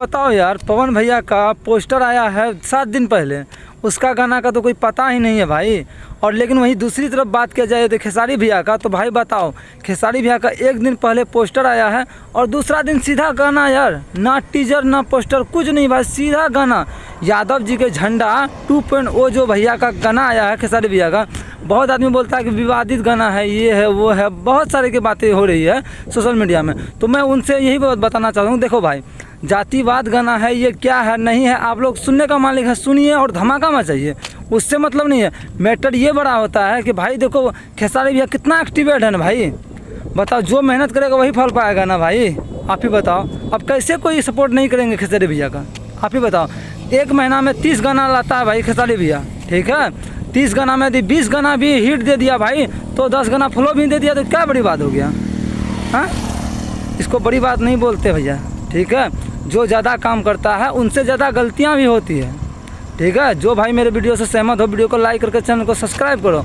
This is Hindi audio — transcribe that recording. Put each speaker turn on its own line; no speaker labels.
बताओ यार, पवन भैया का पोस्टर आया है 7 दिन पहले, उसका गाना का तो कोई पता ही नहीं है भाई। और लेकिन वहीं दूसरी तरफ बात किया जाए तो खेसारी भैया का, तो भाई बताओ, खेसारी भैया का 1 दिन पहले पोस्टर आया है और दूसरा दिन सीधा गाना यार, ना टीजर ना पोस्टर कुछ नहीं भाई, सीधा गाना। यादव जी के झंडा 2.0 जो भैया का गाना आया है खेसारी भैया का, बहुत आदमी बोलता है कि विवादित गाना है, ये है वो है, बहुत सारे की बातें हो रही है सोशल मीडिया में। तो मैं उनसे यही बात बताना चाहता हूँ, देखो भाई, जातिवाद गाना है, ये क्या है नहीं है, आप लोग सुनने का मालिक है, सुनिए और धमाका मचाइए, उससे मतलब नहीं है। मैटर ये बड़ा होता है कि भाई देखो खेसारी भैया कितना एक्टिवेट है ना भाई, बताओ, जो मेहनत करेगा वही फल पाएगा ना भाई। आप ही बताओ, अब कैसे कोई सपोर्ट नहीं करेंगे खेसारी भैया का, आप ही बताओ। 1 महीना में 30 गाना लाता है भाई खेसारी भैया, ठीक है, 30 गाना में यदि 20 गाना भी हिट दे दिया भाई, तो 10 गाना फ्लो भी दे दिया, तो क्या बड़ी बात हो गया। हाँ, इसको बड़ी बात नहीं बोलते भैया, ठीक है। जो ज़्यादा काम करता है उनसे ज़्यादा गलतियाँ भी होती है, ठीक है। जो भाई मेरे वीडियो से सहमत हो, वीडियो को लाइक करके चैनल को सब्सक्राइब करो।